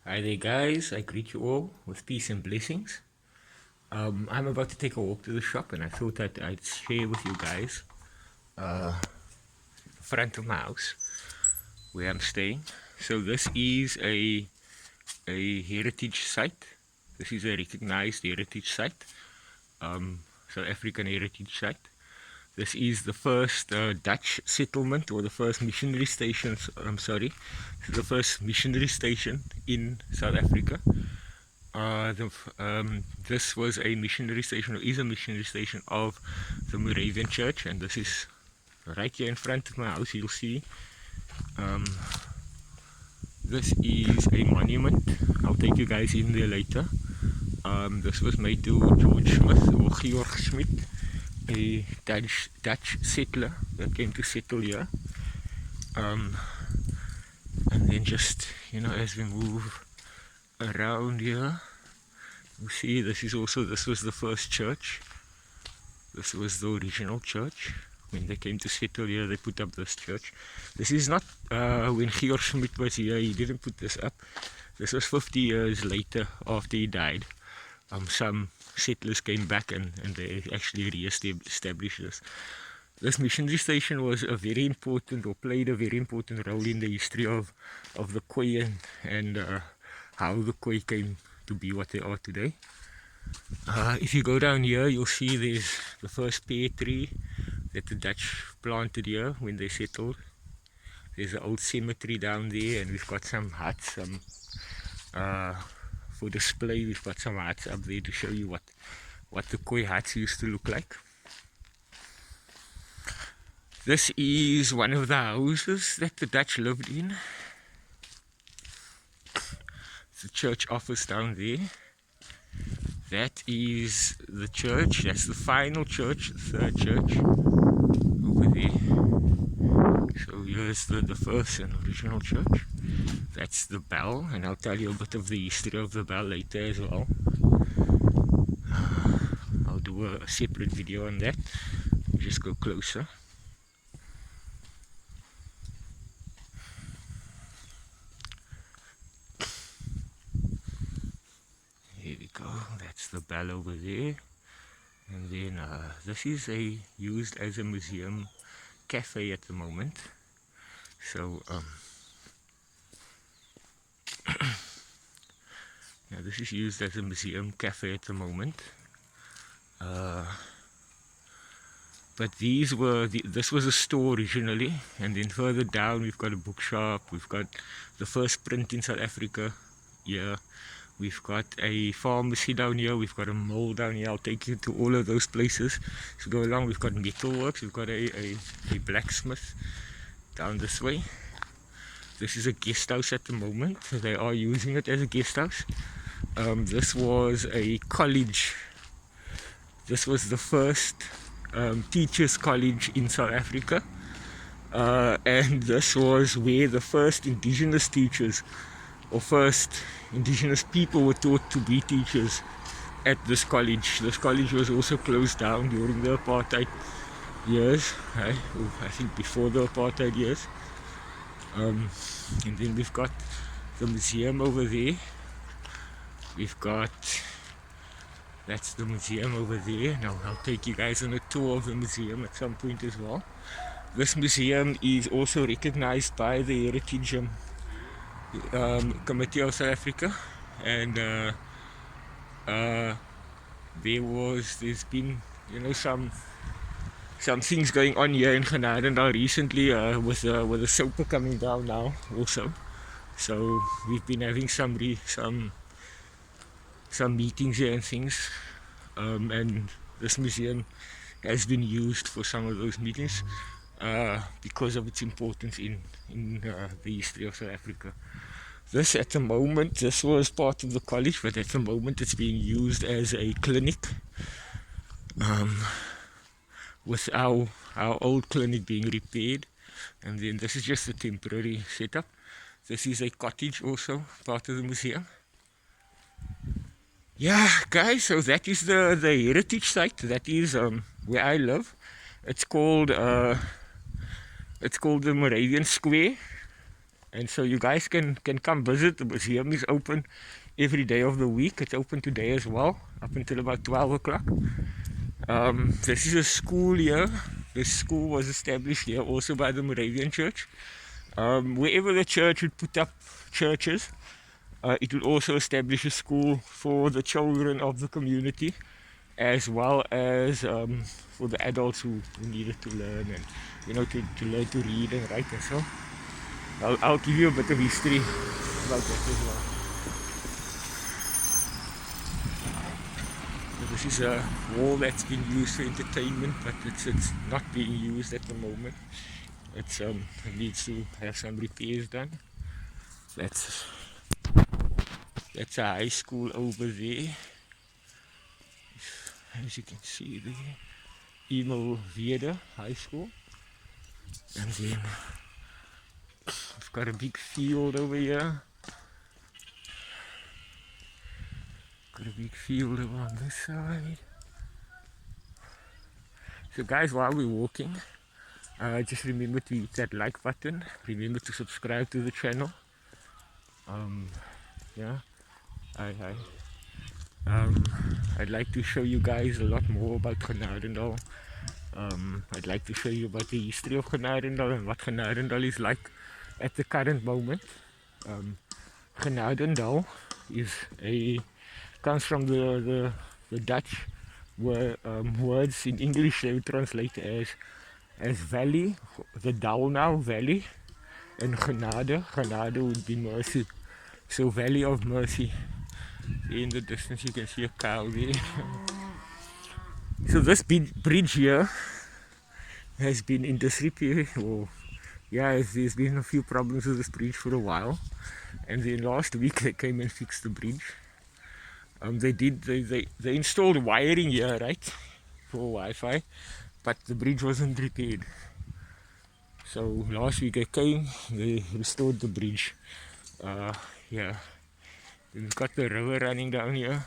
Hi there, guys. I greet you all with peace and blessings. I'm about to take a walk to the shop, and I thought that I'd share with you guys the front of my house where I'm staying. So this is a heritage site. This is a recognized heritage site, South African heritage site. This is the first Dutch settlement or the first missionary station. I'm sorry, this is the first missionary station in South Africa. This was a missionary station, or is a missionary station of the Moravian Church, and this is right here in front of my house. You'll see this is a monument. I'll take you guys in there later. This was made to George Smith or Georg Schmidt, a Dutch settler that came to settle here. And then just, as we move around here, you see this was the first church. This was the original church. When they came to settle here, they put up this church. This is not when Georg Schmidt was here, he didn't put this up. This was 50 years later after he died. Some settlers came back and they actually re-established this. This missionary station was a very important, or played a very important role in the history of the Khoi and how the Khoi came to be what they are today. If you go down here, you'll see there's the first pear tree that the Dutch planted here when they settled. There's an old cemetery down there, and we've got some huts, for display. We've got some huts up there to show you what the Khoi huts used to look like. This is one of the houses that the Dutch lived in. The church office down there. That is the church. That's the final church, the third church over there. So here's the first and original church. That's the bell, and I'll tell you a bit of the history of the bell later as well. I'll do a separate video on that. Just go closer. Here we go. That's the bell over there. And then this is used as a museum cafe at the moment. So yeah, this is used as a museum cafe at the moment. But this was a store originally, and then further down we've got a bookshop. We've got the first print in South Africa here. We've got a pharmacy down here. We've got a mall down here. I'll take you to all of those places. So go along. We've got metalworks. We've got a blacksmith down this way. This is a guest house at the moment. They are using it as a guest house. This was a college. This was the first teachers' college in South Africa. And this was where the first indigenous teachers, or first indigenous people, were taught to be teachers at this college. This college was also closed down during the apartheid years, right? I think before the apartheid years. And then we've got the museum over there. That's the museum over there. Now I'll take you guys on a tour of the museum at some point as well. This museum is also recognized by the Heritage Committee of South Africa, and there's been some things going on here in Genadendal recently with the SOPA coming down now also. So we've been having some meetings here and things, and this museum has been used for some of those meetings because of its importance in the history of South Africa. This was part of the college, but at the moment it's being used as a clinic, with our old clinic being repaired. And then this is just a temporary setup. This is a cottage also, part of the museum. Yeah, guys, so that is the heritage site. That is where I live. It's called the Moravian Square. And so you guys can come visit. The museum is open every day of the week. It's open today as well, up until about 12 o'clock. This is a school here. This school was established here also by the Moravian Church. Wherever the church would put up churches, it would also establish a school for the children of the community, as well as for the adults who needed to learn and to learn to read and write and so. I'll give you a bit of history about that as well. So this is a wall that's been used for entertainment, but it's not being used at the moment. It needs to have some repairs done. That's a high school over there. As you can see, the Emil Vierde High School. And then we've got a big field over here. Got a big field over on this side. So guys, while we're walking, just remember to hit that like button. Remember to subscribe to the channel. Yeah, I'd like to show you guys a lot more about Genadendal. I'd like to show you about the history of Genadendal and what Genadendal is like at the current moment. Genadendal comes from the Dutch words in English. They would translate as valley, the Dal valley, and Genade would be mercy. So Valley of Mercy. In the distance you can see a cow there. So this bridge here has been in disrepair. There's been a few problems with this bridge for a while, and then last week they came and fixed the bridge. They installed wiring here, right, for Wi-Fi, but the bridge wasn't repaired. So last week they came, they restored the bridge. Yeah, we've got the river running down here.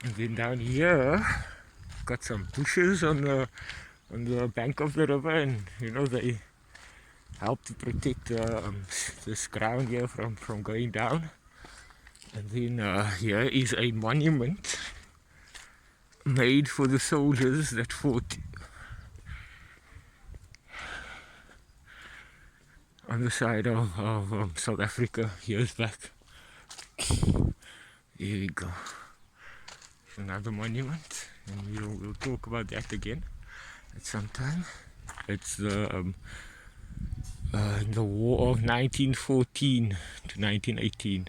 And then down here, we've got some bushes on the bank of the river, and they help to protect this ground here from going down. And then here is a monument made for the soldiers that fought on the side of South Africa years back. Here we go. It's another monument, and we'll talk about that again at some time. It's the war of 1914 to 1918.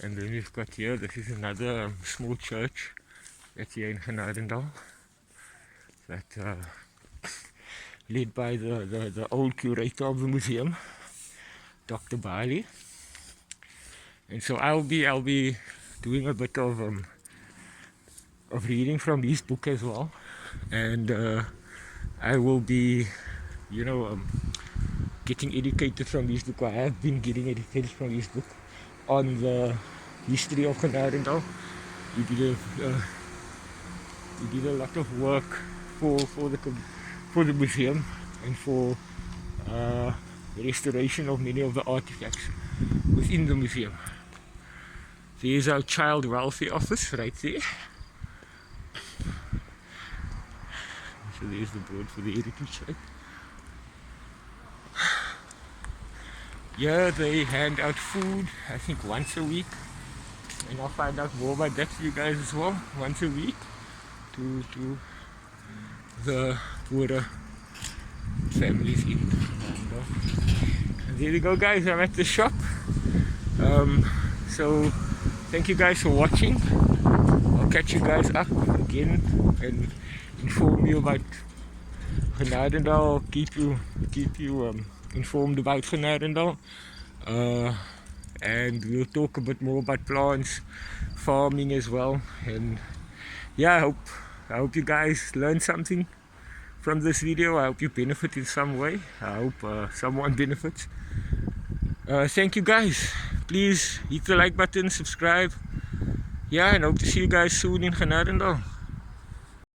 And then we've got here, this is another small church that's here in Genadendal, that led by the old curator of the museum, Dr. Bali. And so I'll be doing a bit of reading from his book as well, and I will be, getting educated from his book. I have been getting educated from his book on the history of Genadendal. He did a lot of work for the museum and for the restoration of many of the artifacts within the museum. There's our child welfare office right there. So there's the board for the heritage site. Yeah, they hand out food, I think once a week, and I'll find out more about that for you guys as well. Once a week to the poorer families in. And there we go, guys. I'm at the shop. So thank you guys for watching. I'll catch you guys up again and inform you about Genadendal, keep you informed about Genadendal. And we'll talk a bit more about plants, farming as well. And yeah, I hope you guys learned something from this video. I hope you benefit in some way. I hope someone benefits. Thank you guys. Please hit the like button, subscribe. Yeah, and hope to see you guys soon in Genadendal.